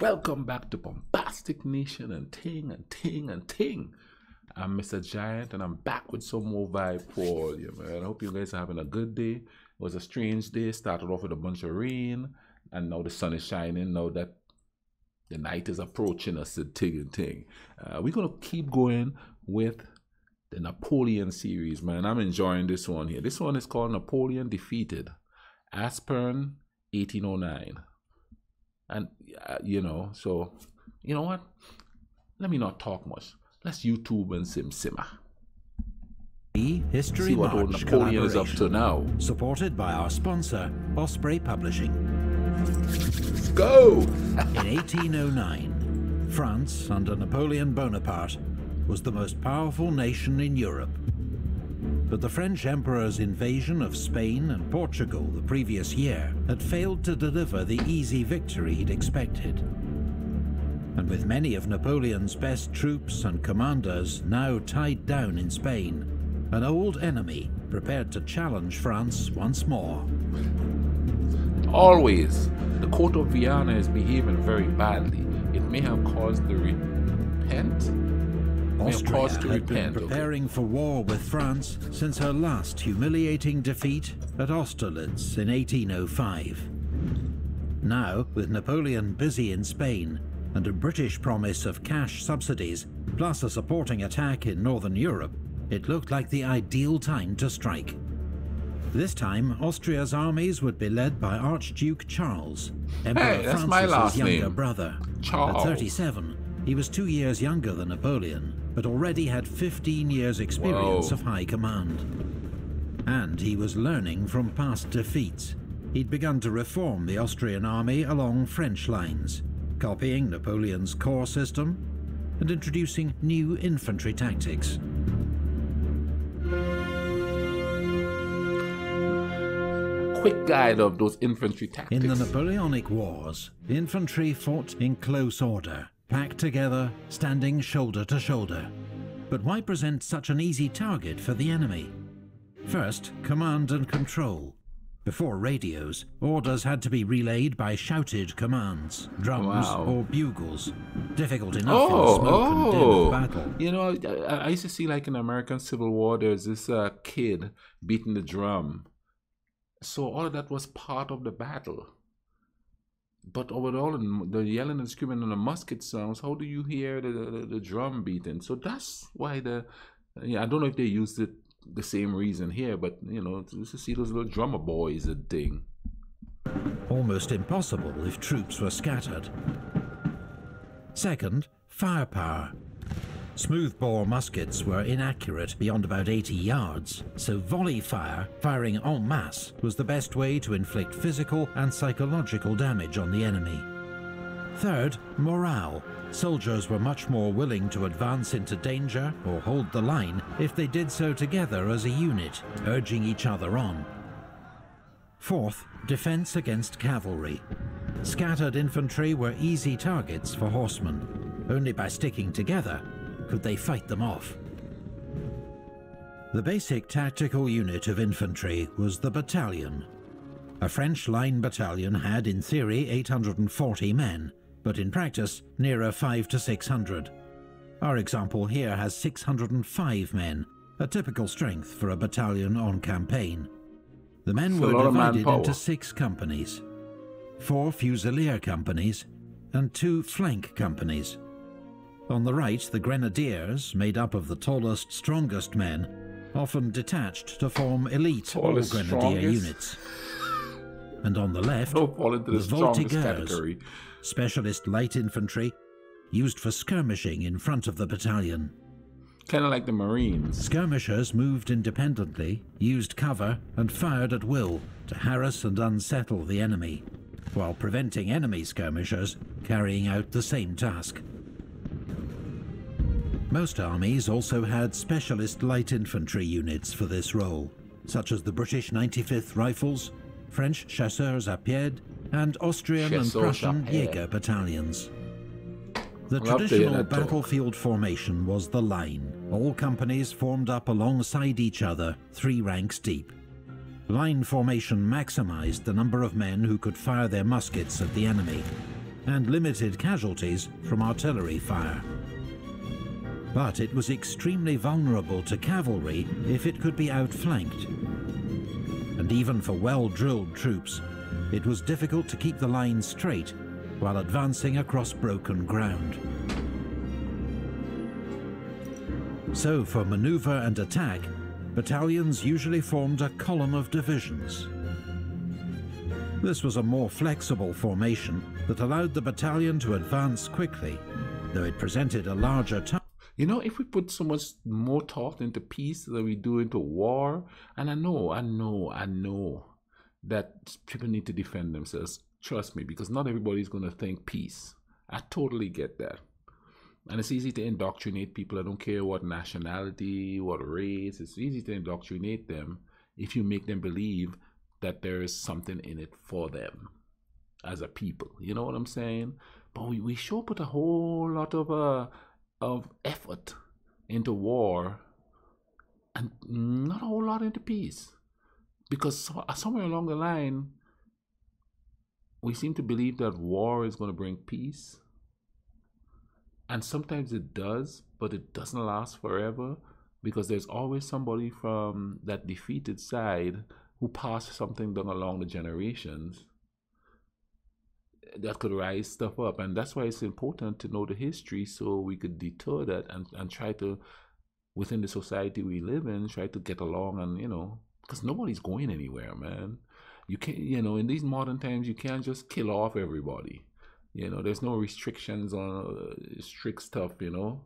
Welcome back to Bombastic Nation and Ting and Ting and Ting. I'm Mr. Giant and I'm back with some more vibe for you, man. I hope you guys are having a good day. It was a strange day. Started off with a bunch of rain and now the sun is shining. Now that the night is approaching us, the Ting and Ting. We're going to keep going with the Napoleon series, man. I'm enjoying this one here. This one is called Napoleon Defeated, Aspern, 1809. And, so, you know what? Let me not talk much. Let's YouTube and simmer. History See what old March Napoleon is up to now. Supported by our sponsor, Osprey Publishing. Let's go! In 1809, France, under Napoleon Bonaparte, was the most powerful nation in Europe. But the French Emperor's invasion of Spain and Portugal the previous year had failed to deliver the easy victory he'd expected. And with many of Napoleon's best troops and commanders now tied down in Spain, an old enemy prepared to challenge France once more. Always, the court of Vienna is behaving very badly. It may have caused the repent. Austria had been preparing for war with France since her last humiliating defeat at Austerlitz in 1805. Now, with Napoleon busy in Spain and a British promise of cash subsidies, plus a supporting attack in Northern Europe, it looked like the ideal time to strike. This time, Austria's armies would be led by Archduke Charles, Emperor Francis's younger brother. Charles. At 37, he was 2 years younger than Napoleon, but already had 15 years' experience of high command. And he was learning from past defeats. He'd begun to reform the Austrian army along French lines, copying Napoleon's corps system and introducing new infantry tactics. Quick guide of those infantry tactics. In the Napoleonic Wars, infantry fought in close order, packed together, standing shoulder to shoulder. But why present such an easy target for the enemy? First, command and control. Before radios, orders had to be relayed by shouted commands, drums or bugles. Difficult enough in the smoke and din of battle. You know, I used to see, like, in the American Civil War, there's this kid beating the drum. So all of that was part of the battle. But with all the yelling and screaming and the musket sounds, how do you hear the drum beating? So that's why I don't know if they used it the same reason here, but to see those little drummer boys a thing. Almost impossible if troops were scattered. Second, firepower. Smoothbore muskets were inaccurate beyond about 80 yards, so volley fire, firing en masse, was the best way to inflict physical and psychological damage on the enemy. Third, morale. Soldiers were much more willing to advance into danger or hold the line if they did so together as a unit, urging each other on. Fourth, defense against cavalry. Scattered infantry were easy targets for horsemen. Only by sticking together could they fight them off. The basic tactical unit of infantry was the battalion. A French line battalion had, in theory, 840 men, but in practice, nearer 500 to 600. Our example here has 605 men, a typical strength for a battalion on campaign. The men were divided into 6 companies, 4 fusilier companies, and 2 flank companies. On the right, the grenadiers, made up of the tallest, strongest men, often detached to form elite all-grenadier units. And on the left, the voltigeurs, specialist light infantry, used for skirmishing in front of the battalion. Kind of like the Marines. Skirmishers moved independently, used cover, and fired at will to harass and unsettle the enemy, while preventing enemy skirmishers carrying out the same task. Most armies also had specialist light infantry units for this role, such as the British 95th Rifles, French Chasseurs à Pied, and Austrian and Prussian Jäger battalions. The traditional battlefield formation was the line. All companies formed up alongside each other, 3 ranks deep. Line formation maximized the number of men who could fire their muskets at the enemy. and limited casualties from artillery fire. But it was extremely vulnerable to cavalry if it could be outflanked. And even for well-drilled troops, it was difficult to keep the line straight while advancing across broken ground. So for maneuver and attack, battalions usually formed a column of divisions. This was a more flexible formation that allowed the battalion to advance quickly, though it presented a larger task. You know, if we put so much more thought into peace than we do into war, and I know that people need to defend themselves. Trust me, because not everybody's going to think peace. I totally get that. And it's easy to indoctrinate people. I don't care what nationality, what race. It's easy to indoctrinate them if you make them believe that there is something in it for them as a people. You know what I'm saying? But we sure put a whole lot of effort into war and not a whole lot into peace, because somewhere along the line we seem to believe that war is going to bring peace, and sometimes it does, but it doesn't last forever, because there's always somebody from that defeated side who passed something down along the generations that could rise stuff up. And that's why it's important to know the history, so we could deter that and try to, within the society we live in, try to get along. And, you know, because nobody's going anywhere, man. You can't, you know, in these modern times, you can't just kill off everybody. You know, there's no restrictions on strict stuff, you know,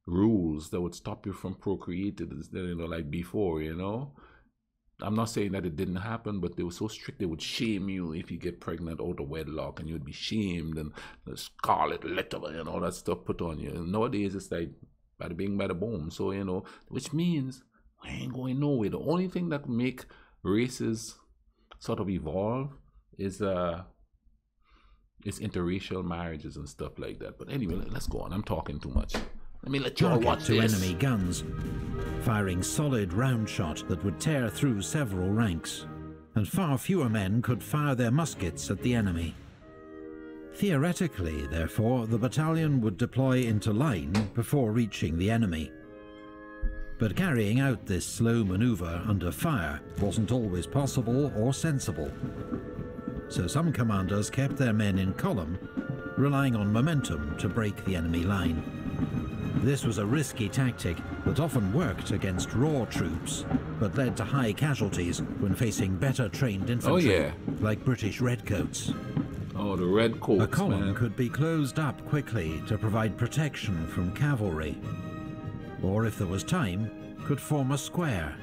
rules that would stop you from procreating, you know, like before, you know. I'm not saying that it didn't happen, but they were so strict they would shame you if you get pregnant out of wedlock, and you would be shamed, and the scarlet letter and all that stuff put on you. And nowadays it's like bada bing, bada boom. So, you know, which means we ain't going nowhere. The only thing that make races sort of evolve is interracial marriages and stuff like that. But anyway, let's go on. I'm talking too much. Let me let you all watch to this. Enemy guns, firing solid round shot that would tear through several ranks, and far fewer men could fire their muskets at the enemy. Theoretically, therefore, the battalion would deploy into line before reaching the enemy. But carrying out this slow maneuver under fire wasn't always possible or sensible. So some commanders kept their men in column, relying on momentum to break the enemy line. This was a risky tactic that often worked against raw troops, but led to high casualties when facing better trained infantry, like British redcoats. Oh, the redcoats, a column man. could be closed up quickly to provide protection from cavalry, or if there was time, could form a square.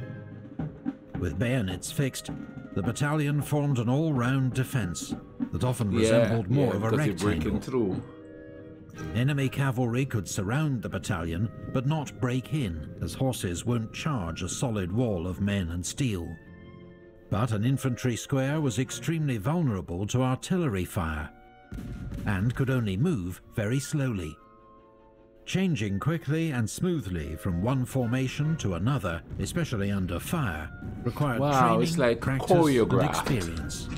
With bayonets fixed, the battalion formed an all-round defense that often resembled more of a rectangle. Through. Enemy cavalry could surround the battalion, but not break in, as horses won't charge a solid wall of men and steel. But an infantry square was extremely vulnerable to artillery fire, and could only move very slowly. Changing quickly and smoothly from one formation to another, especially under fire, required training, it's like practice, and experience.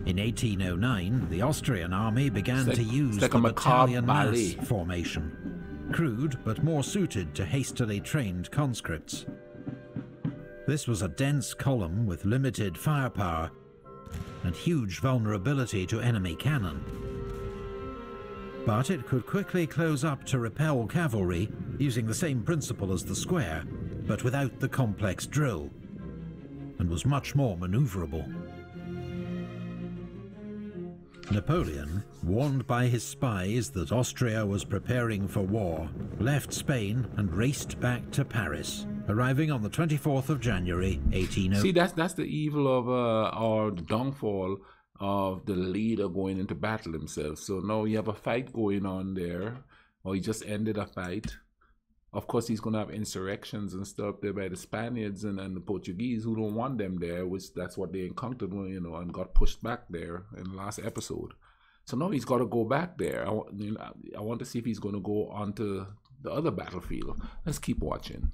In 1809, the Austrian army began to use the battalion mass formation, crude but more suited to hastily trained conscripts. This was a dense column with limited firepower and huge vulnerability to enemy cannon. But it could quickly close up to repel cavalry using the same principle as the square, but without the complex drill, and was much more maneuverable. Napoleon, warned by his spies that Austria was preparing for war, left Spain and raced back to Paris, arriving on the 24th of January, 1800. See, that's the evil of, or the downfall of the leader going into battle himself. So now you have a fight going on there, or he just ended a fight. Of course, he's going to have insurrections and stuff there by the Spaniards and the Portuguese who don't want them there, which that's what they encountered, you know, and got pushed back there in the last episode. So now he's got to go back there. I want to see if he's going to go onto the other battlefield. Let's keep watching.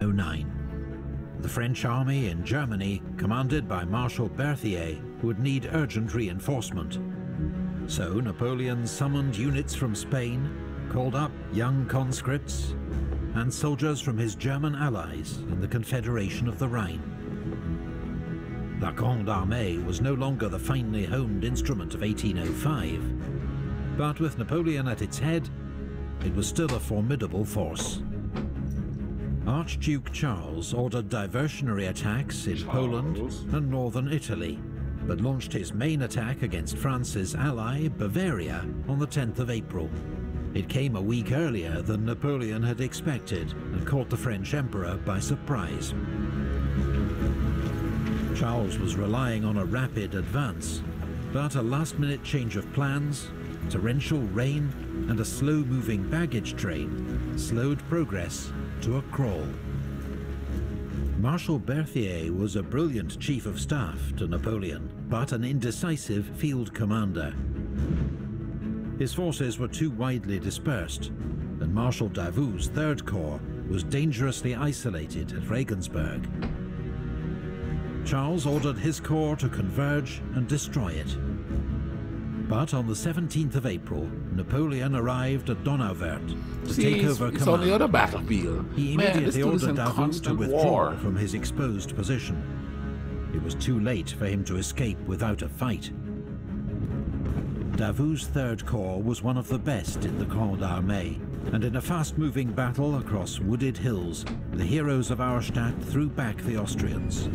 09. The French army in Germany, commanded by Marshal Berthier, would need urgent reinforcement. So Napoleon summoned units from Spain, called up young conscripts, and soldiers from his German allies in the Confederation of the Rhine. La Grande Armée was no longer the finely honed instrument of 1805, but with Napoleon at its head, it was still a formidable force. Archduke Charles ordered diversionary attacks in Poland and northern Italy, but launched his main attack against France's ally, Bavaria, on the 10th of April. It came a week earlier than Napoleon had expected and caught the French Emperor by surprise. Charles was relying on a rapid advance, but a last-minute change of plans, torrential rain, and a slow-moving baggage train slowed progress to a crawl. Marshal Berthier was a brilliant chief of staff to Napoleon, but an indecisive field commander. His forces were too widely dispersed, and Marshal Davout's Third Corps was dangerously isolated at Regensburg. Charles ordered his corps to converge and destroy it. But on the 17th of April, Napoleon arrived at Donauwörth to take over command. It's on the other battlefield. He immediately ordered Davout to withdraw from his exposed position. It was too late for him to escape without a fight. Davout's Third Corps was one of the best in the Grande Armée, and in a fast-moving battle across wooded hills, the heroes of Auerstadt threw back the Austrians.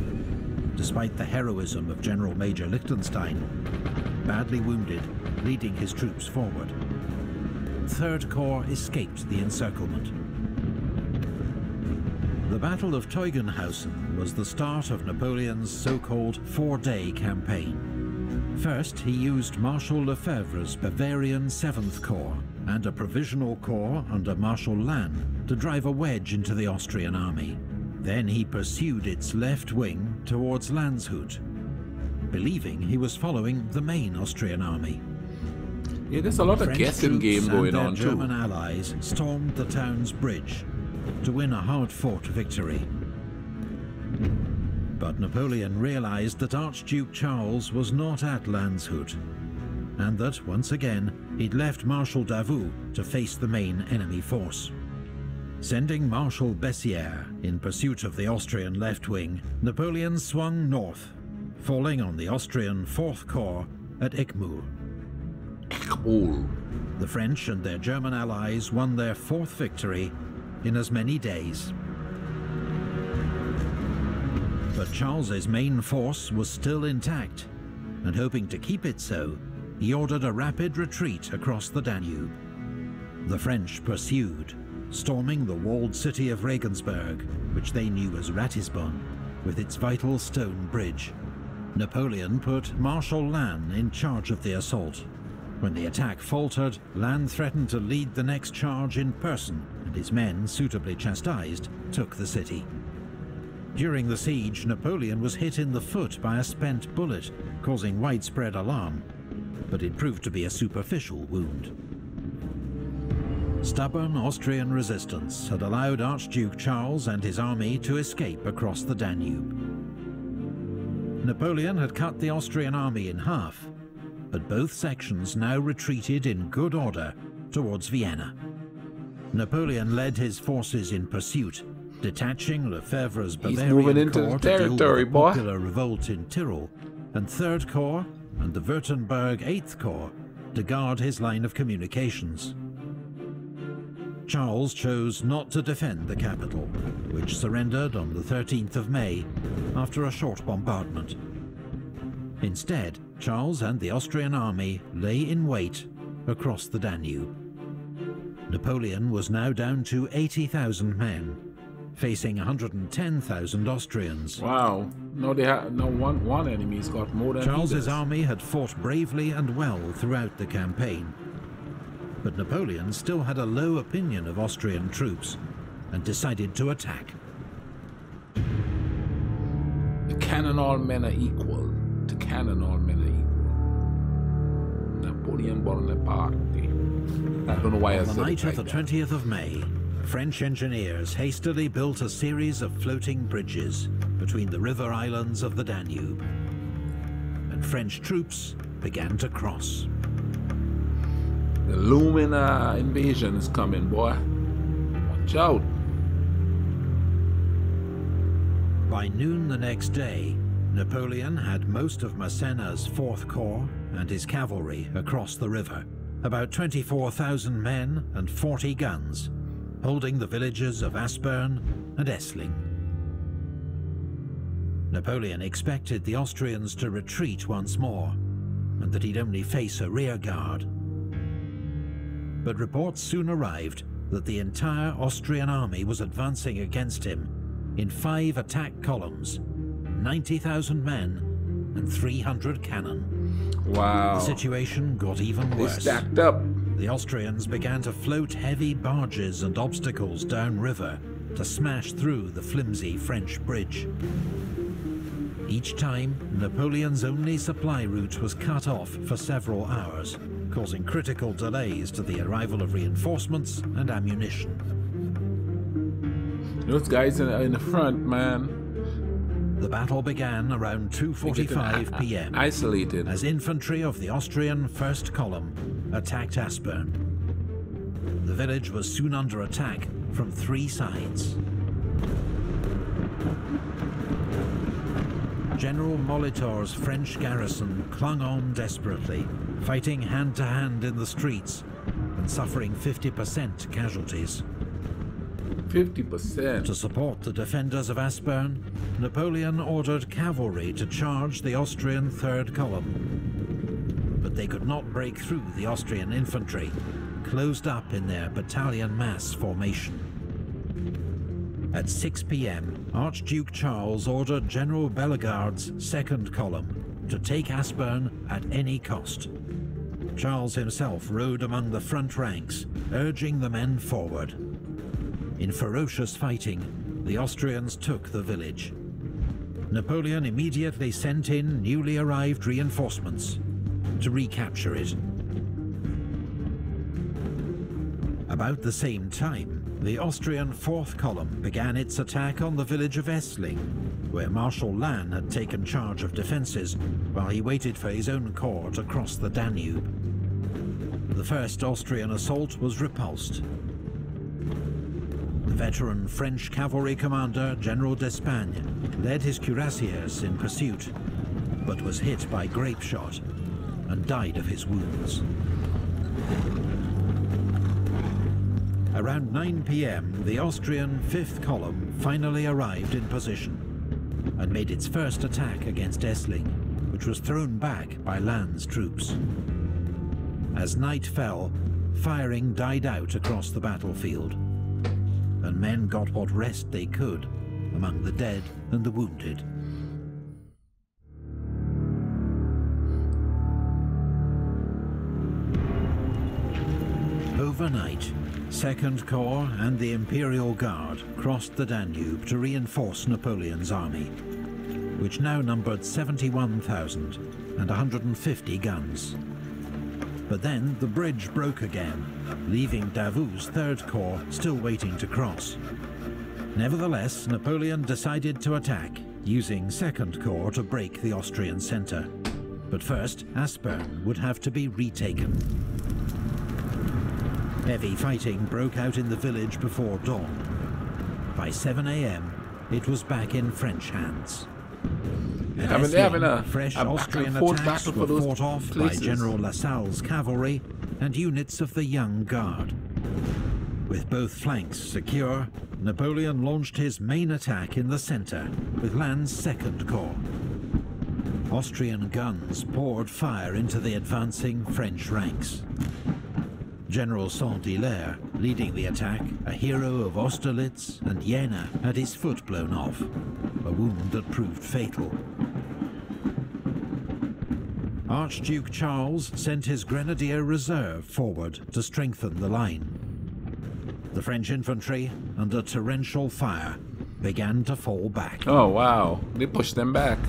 Despite the heroism of General Major Liechtenstein, badly wounded, leading his troops forward, Third Corps escaped the encirclement. The Battle of Teugn-Hausen was the start of Napoleon's so-called four-day campaign. First, he used Marshal Lefebvre's Bavarian 7th Corps and a provisional corps under Marshal Lannes to drive a wedge into the Austrian army. Then he pursued its left wing towards Landshut, believing he was following the main Austrian army. Yeah, there's a lot of guessing game going on too. German allies stormed the town's bridge to win a hard-fought victory. But Napoleon realized that Archduke Charles was not at Landshut, and that, once again, he'd left Marshal Davout to face the main enemy force. Sending Marshal Bessières in pursuit of the Austrian left wing, Napoleon swung north, falling on the Austrian 4th Corps at Eckmühl. The French and their German allies won their 4th victory in as many days. But Charles's main force was still intact, and hoping to keep it so, he ordered a rapid retreat across the Danube. The French pursued, storming the walled city of Regensburg, which they knew as Ratisbon, with its vital stone bridge. Napoleon put Marshal Lannes in charge of the assault. When the attack faltered, Lannes threatened to lead the next charge in person, and his men, suitably chastised, took the city. During the siege, Napoleon was hit in the foot by a spent bullet, causing widespread alarm, but it proved to be a superficial wound. Stubborn Austrian resistance had allowed Archduke Charles and his army to escape across the Danube. Napoleon had cut the Austrian army in half, but both sections now retreated in good order towards Vienna. Napoleon led his forces in pursuit, detaching Lefebvre's Bavarian Corps to deal with a popular revolt in Tyrol, and Third Corps and the Württemberg 8th Corps to guard his line of communications. Charles chose not to defend the capital, which surrendered on the 13th of May after a short bombardment. Instead, Charles and the Austrian army lay in wait across the Danube. Napoleon was now down to 80,000 men, facing 110,000 Austrians. Wow. No, they had no one enemy's got more than Charles's army had fought bravely and well throughout the campaign, but Napoleon still had a low opinion of Austrian troops and decided to attack. Cannon all men are equal. To cannon all men are equal. Napoleon Bonaparte. I don't know why I said it like that. On the night of the 20th of May, French engineers hastily built a series of floating bridges between the river islands of the Danube, and French troops began to cross. The looming invasion is coming, boy. Watch out. By noon the next day, Napoleon had most of Massena's 4th Corps and his cavalry across the river, about 24,000 men and 40 guns, holding the villages of Aspern and Essling. Napoleon expected the Austrians to retreat once more, and that he'd only face a rear guard. But reports soon arrived that the entire Austrian army was advancing against him in 5 attack columns, 90,000 men and 300 cannon. Wow. The situation got even worse. They stacked up. The Austrians began to float heavy barges and obstacles downriver to smash through the flimsy French bridge. Each time, Napoleon's only supply route was cut off for several hours, causing critical delays to the arrival of reinforcements and ammunition. Those guys in the front, man. The battle began around 2:45 p.m. Isolated. as infantry of the Austrian 1st Column attacked Aspern. The village was soon under attack from 3 sides. General Molitor's French garrison clung on desperately, fighting hand-to-hand in the streets and suffering 50% casualties. 50%. To support the defenders of Aspern, Napoleon ordered cavalry to charge the Austrian 3rd Column. But they could not break through the Austrian infantry, closed up in their battalion mass formation. At 6 p.m, Archduke Charles ordered General Bellegarde's 2nd Column to take Aspern at any cost. Charles himself rode among the front ranks, urging the men forward. In ferocious fighting, the Austrians took the village. Napoleon immediately sent in newly arrived reinforcements to recapture it. About the same time, the Austrian 4th Column began its attack on the village of Essling, where Marshal Lannes had taken charge of defences while he waited for his own corps to cross the Danube. The first Austrian assault was repulsed. The veteran French cavalry commander General d'Espagne led his cuirassiers in pursuit, but was hit by grape shot and died of his wounds. Around 9 p.m, the Austrian 5th Column finally arrived in position and made its first attack against Essling, which was thrown back by Lannes' troops. As night fell, firing died out across the battlefield, and men got what rest they could among the dead and the wounded. Overnight, 2nd Corps and the Imperial Guard crossed the Danube to reinforce Napoleon's army, which now numbered 71,000 and 150 guns. But then the bridge broke again, leaving Davout's 3rd Corps still waiting to cross. Nevertheless, Napoleon decided to attack, using 2nd Corps to break the Austrian centre. But first, Aspern would have to be retaken. Heavy fighting broke out in the village before dawn. By 7 a.m, it was back in French hands. Fresh Austrian attacks were fought off by General Lassalle's cavalry and units of the Young Guard. With both flanks secure, Napoleon launched his main attack in the centre with Lannes' 2nd Corps. Austrian guns poured fire into the advancing French ranks. General Saint-Hilaire, leading the attack, a hero of Austerlitz and Jena, had his foot blown off, a wound that proved fatal. Archduke Charles sent his Grenadier Reserve forward to strengthen the line. The French infantry, under torrential fire, began to fall back. Oh wow, they pushed them back.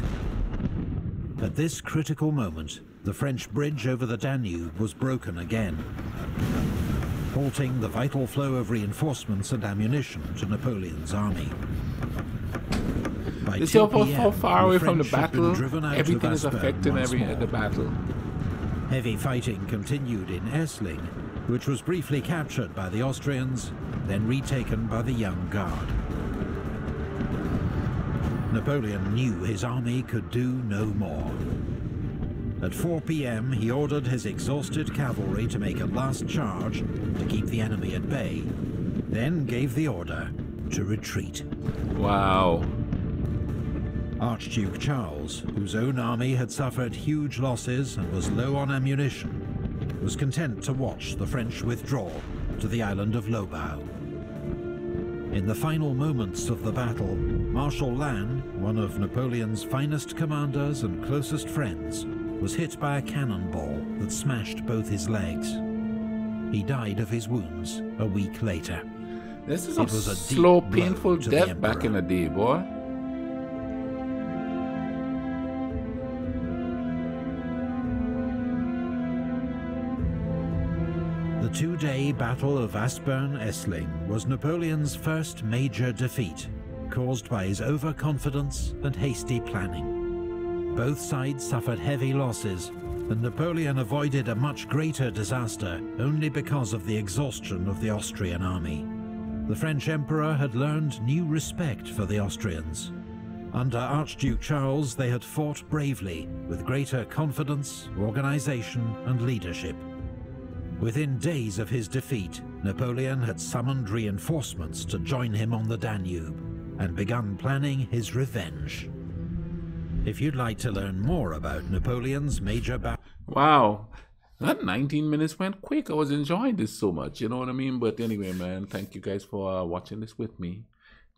At this critical moment, the French bridge over the Danube was broken again. halting the vital flow of reinforcements and ammunition to Napoleon's army. By You see 2 how p.m., far away from the French had been battle? driven out of Everything is Aspern affecting once more. the battle. Heavy fighting continued in Essling, which was briefly captured by the Austrians, then retaken by the Young Guard. Napoleon knew his army could do no more. At 4 p.m. he ordered his exhausted cavalry to make a last charge to keep the enemy at bay, then gave the order to retreat. Wow. Archduke Charles, whose own army had suffered huge losses and was low on ammunition, was content to watch the French withdraw to the island of Lobau. In the final moments of the battle, Marshal Lannes, one of Napoleon's finest commanders and closest friends, was hit by a cannonball that smashed both his legs. He died of his wounds a week later. This is a slow, painful death back in the day, boy. The two-day Battle of Aspern-Essling was Napoleon's first major defeat, caused by his overconfidence and hasty planning. Both sides suffered heavy losses, and Napoleon avoided a much greater disaster only because of the exhaustion of the Austrian army. The French Emperor had learned new respect for the Austrians. Under Archduke Charles, they had fought bravely, with greater confidence, organization, and leadership. Within days of his defeat, Napoleon had summoned reinforcements to join him on the Danube, and begun planning his revenge. If you'd like to learn more about Napoleon's major battle... Wow, that 19 minutes went quick. I was enjoying this so much, you know what I mean? But anyway, man, thank you guys for watching this with me.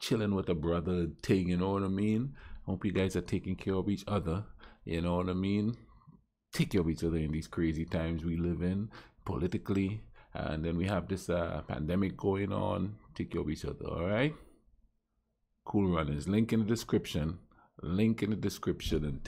Chilling with a brother thing, you know what I mean? Hope you guys are taking care of each other, you know what I mean? Take care of each other in these crazy times we live in, politically. And then we have this pandemic going on. Take care of each other, all right? Cool Runners. Link in the description. Link in the description. And